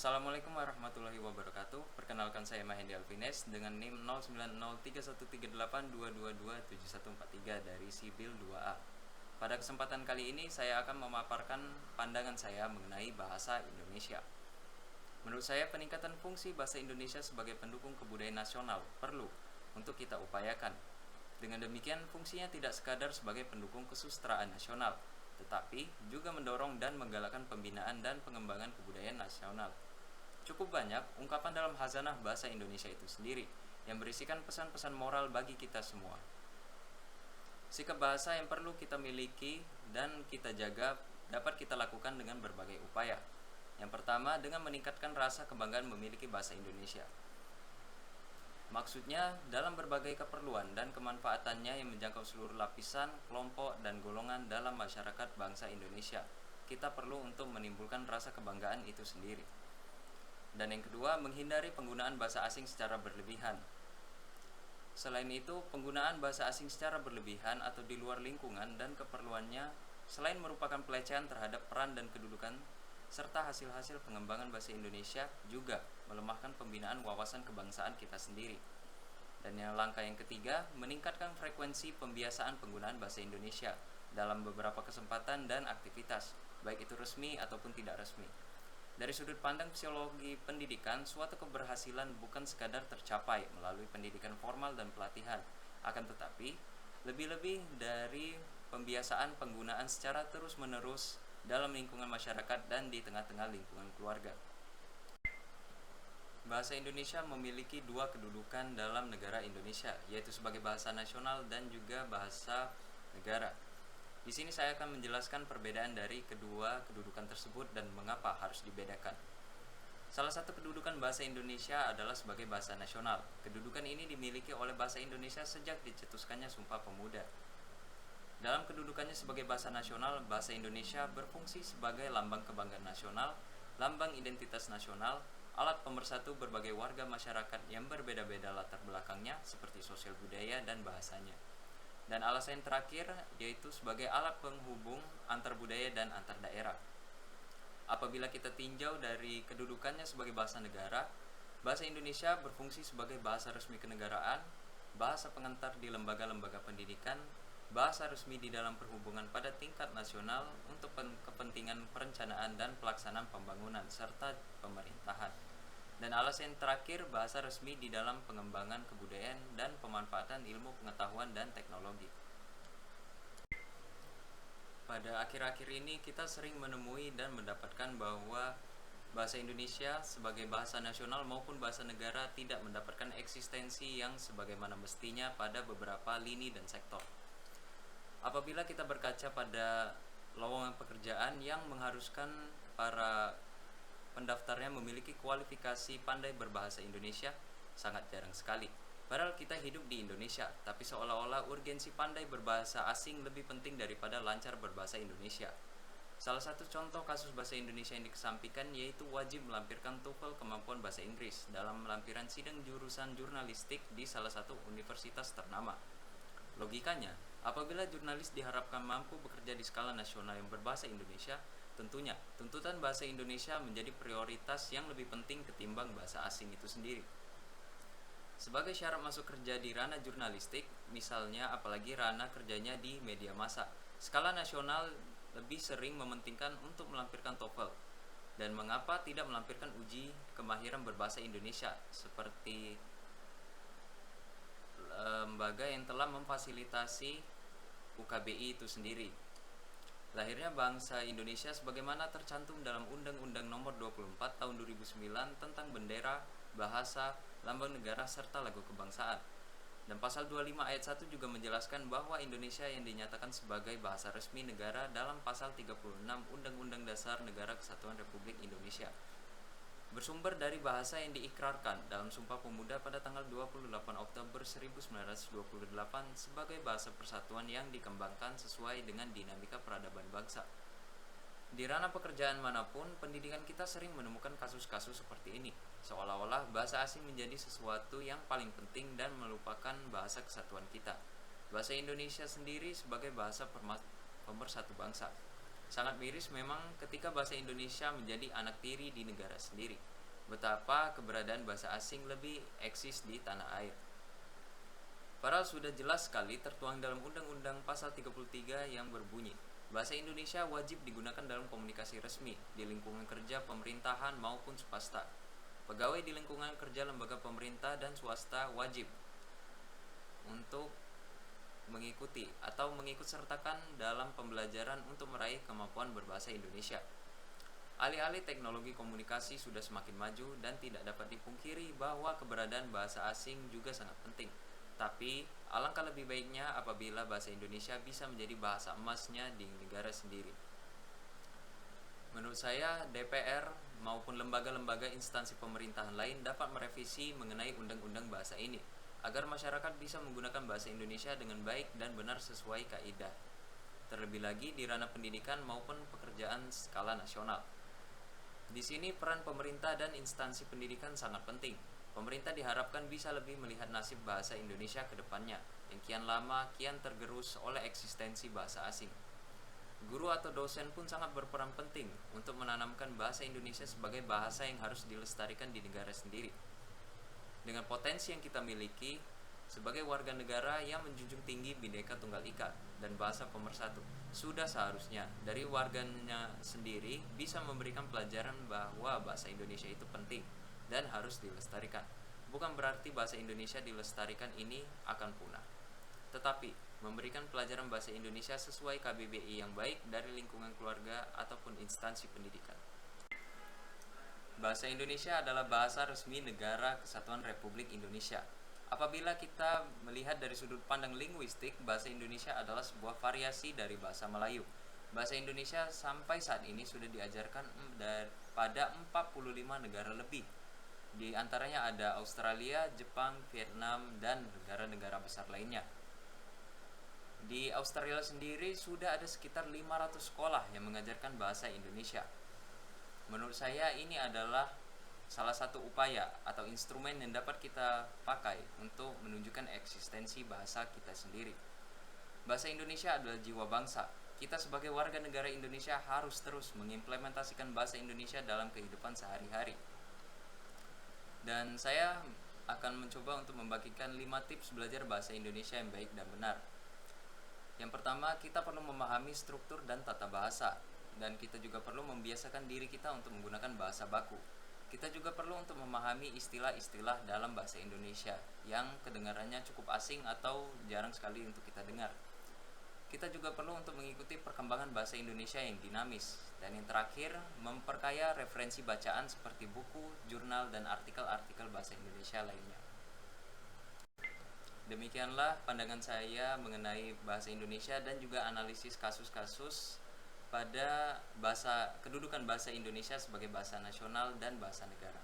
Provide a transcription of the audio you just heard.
Assalamualaikum warahmatullahi wabarakatuh. Perkenalkan saya Mahendra Alvines dengan NIM 09031382227143 dari Sibil 2A. Pada kesempatan kali ini saya akan memaparkan pandangan saya mengenai bahasa Indonesia. Menurut saya peningkatan fungsi bahasa Indonesia sebagai pendukung kebudayaan nasional perlu untuk kita upayakan. Dengan demikian fungsinya tidak sekadar sebagai pendukung kesusastraan nasional, tetapi juga mendorong dan menggalakkan pembinaan dan pengembangan kebudayaan nasional. Cukup banyak ungkapan dalam khazanah bahasa Indonesia itu sendiri yang berisikan pesan-pesan moral bagi kita semua. Sikap bahasa yang perlu kita miliki dan kita jaga dapat kita lakukan dengan berbagai upaya. Yang pertama, dengan meningkatkan rasa kebanggaan memiliki bahasa Indonesia. Maksudnya, dalam berbagai keperluan dan kemanfaatannya yang menjangkau seluruh lapisan, kelompok, dan golongan dalam masyarakat bangsa Indonesia, kita perlu untuk menimbulkan rasa kebanggaan itu sendiri. Dan yang kedua, menghindari penggunaan bahasa asing secara berlebihan. Selain itu, penggunaan bahasa asing secara berlebihan atau di luar lingkungan dan keperluannya, selain merupakan pelecehan terhadap peran dan kedudukan serta hasil-hasil pengembangan bahasa Indonesia, juga melemahkan pembinaan wawasan kebangsaan kita sendiri. Dan yang langkah yang ketiga, meningkatkan frekuensi pembiasaan penggunaan bahasa Indonesia dalam beberapa kesempatan dan aktivitas, baik itu resmi ataupun tidak resmi. Dari sudut pandang psikologi pendidikan, suatu keberhasilan bukan sekadar tercapai melalui pendidikan formal dan pelatihan, akan tetapi lebih-lebih dari pembiasaan penggunaan secara terus-menerus dalam lingkungan masyarakat dan di tengah-tengah lingkungan keluarga. Bahasa Indonesia memiliki dua kedudukan dalam negara Indonesia, yaitu sebagai bahasa nasional dan juga bahasa negara. Di sini saya akan menjelaskan perbedaan dari kedua kedudukan tersebut dan mengapa harus dibedakan. Salah satu kedudukan bahasa Indonesia adalah sebagai bahasa nasional. Kedudukan ini dimiliki oleh bahasa Indonesia sejak dicetuskannya Sumpah Pemuda. Dalam kedudukannya sebagai bahasa nasional, bahasa Indonesia berfungsi sebagai lambang kebanggaan nasional, lambang identitas nasional, alat pemersatu berbagai warga masyarakat yang berbeda-beda latar belakangnya seperti sosial budaya dan bahasanya. Dan alasan yang terakhir yaitu sebagai alat penghubung antar budaya dan antar daerah. Apabila kita tinjau dari kedudukannya sebagai bahasa negara, bahasa Indonesia berfungsi sebagai bahasa resmi kenegaraan, bahasa pengantar di lembaga-lembaga pendidikan, bahasa resmi di dalam perhubungan pada tingkat nasional untuk kepentingan perencanaan dan pelaksanaan pembangunan serta pemerintahan. Dan alasan terakhir, bahasa resmi di dalam pengembangan kebudayaan dan pemanfaatan ilmu pengetahuan dan teknologi. Pada akhir-akhir ini kita sering menemui dan mendapatkan bahwa bahasa Indonesia sebagai bahasa nasional maupun bahasa negara tidak mendapatkan eksistensi yang sebagaimana mestinya pada beberapa lini dan sektor. Apabila kita berkaca pada lowongan pekerjaan yang mengharuskan para pendaftarnya memiliki kualifikasi pandai berbahasa Indonesia, sangat jarang sekali. Padahal kita hidup di Indonesia, tapi seolah-olah urgensi pandai berbahasa asing lebih penting daripada lancar berbahasa Indonesia. Salah satu contoh kasus bahasa Indonesia yang dikesampingkan yaitu wajib melampirkan TOEFL kemampuan bahasa Inggris dalam lampiran sidang jurusan jurnalistik di salah satu universitas ternama. Logikanya, apabila jurnalis diharapkan mampu bekerja di skala nasional yang berbahasa Indonesia, tentunya tuntutan bahasa Indonesia menjadi prioritas yang lebih penting ketimbang bahasa asing itu sendiri. Sebagai syarat masuk kerja di ranah jurnalistik, misalnya apalagi ranah kerjanya di media massa, skala nasional lebih sering mementingkan untuk melampirkan TOEFL. Dan mengapa tidak melampirkan uji kemahiran berbahasa Indonesia seperti lembaga yang telah memfasilitasi UKBI itu sendiri. Lahirnya bangsa Indonesia sebagaimana tercantum dalam Undang-Undang Nomor 24 Tahun 2009 tentang bendera, bahasa, lambang negara serta lagu kebangsaan. Dan pasal 25 ayat 1 juga menjelaskan bahwa Indonesia yang dinyatakan sebagai bahasa resmi negara dalam pasal 36 Undang-Undang Dasar Negara Kesatuan Republik Indonesia. Bersumber dari bahasa yang diikrarkan dalam Sumpah Pemuda pada tanggal 28 Oktober 1928 sebagai bahasa persatuan yang dikembangkan sesuai dengan dinamika peradaban bangsa. Di ranah pekerjaan manapun, pendidikan kita sering menemukan kasus-kasus seperti ini, seolah-olah bahasa asing menjadi sesuatu yang paling penting dan melupakan bahasa kesatuan kita. Bahasa Indonesia sendiri sebagai bahasa pemersatu bangsa. Sangat miris memang ketika bahasa Indonesia menjadi anak tiri di negara sendiri. Betapa keberadaan bahasa asing lebih eksis di tanah air. Padahal sudah jelas sekali tertuang dalam Undang-Undang Pasal 33 yang berbunyi, bahasa Indonesia wajib digunakan dalam komunikasi resmi di lingkungan kerja pemerintahan maupun swasta. Pegawai di lingkungan kerja lembaga pemerintah dan swasta wajib untuk mengikuti atau mengikut sertakan dalam pembelajaran untuk meraih kemampuan berbahasa Indonesia. Alih-alih teknologi komunikasi sudah semakin maju dan tidak dapat dipungkiri bahwa keberadaan bahasa asing juga sangat penting. Tapi, alangkah lebih baiknya apabila bahasa Indonesia bisa menjadi bahasa emasnya di negara sendiri. Menurut saya, DPR maupun lembaga-lembaga instansi pemerintahan lain dapat merevisi mengenai undang-undang bahasa ini, agar masyarakat bisa menggunakan bahasa Indonesia dengan baik dan benar sesuai kaidah. Terlebih lagi di ranah pendidikan maupun pekerjaan skala nasional. Di sini peran pemerintah dan instansi pendidikan sangat penting. Pemerintah diharapkan bisa lebih melihat nasib bahasa Indonesia ke depannya, yang kian lama kian tergerus oleh eksistensi bahasa asing. Guru atau dosen pun sangat berperan penting untuk menanamkan bahasa Indonesia sebagai bahasa yang harus dilestarikan di negara sendiri. Dengan potensi yang kita miliki, sebagai warga negara yang menjunjung tinggi Bhinneka Tunggal Ika dan bahasa pemersatu, sudah seharusnya dari warganya sendiri bisa memberikan pelajaran bahwa bahasa Indonesia itu penting dan harus dilestarikan. Bukan berarti bahasa Indonesia dilestarikan ini akan punah, tetapi memberikan pelajaran bahasa Indonesia sesuai KBBI yang baik dari lingkungan keluarga ataupun instansi pendidikan. Bahasa Indonesia adalah bahasa resmi Negara Kesatuan Republik Indonesia. Apabila kita melihat dari sudut pandang linguistik, bahasa Indonesia adalah sebuah variasi dari bahasa Melayu. Bahasa Indonesia sampai saat ini sudah diajarkan pada 45 negara lebih. Di antaranya ada Australia, Jepang, Vietnam, dan negara-negara besar lainnya. Di Australia sendiri sudah ada sekitar 500 sekolah yang mengajarkan bahasa Indonesia. Menurut saya ini adalah salah satu upaya atau instrumen yang dapat kita pakai untuk menunjukkan eksistensi bahasa kita sendiri. Bahasa Indonesia adalah jiwa bangsa. Kita sebagai warga negara Indonesia harus terus mengimplementasikan bahasa Indonesia dalam kehidupan sehari-hari. Dan saya akan mencoba untuk membagikan 5 tips belajar bahasa Indonesia yang baik dan benar. Yang pertama, kita perlu memahami struktur dan tata bahasa, dan kita juga perlu membiasakan diri kita untuk menggunakan bahasa baku. Kita juga perlu untuk memahami istilah-istilah dalam bahasa Indonesia yang kedengarannya cukup asing atau jarang sekali untuk kita dengar. Kita juga perlu untuk mengikuti perkembangan bahasa Indonesia yang dinamis. Dan yang terakhir, memperkaya referensi bacaan seperti buku, jurnal, dan artikel-artikel bahasa Indonesia lainnya. Demikianlah pandangan saya mengenai bahasa Indonesia dan juga analisis kasus-kasus pada kedudukan bahasa Indonesia sebagai bahasa nasional dan bahasa negara.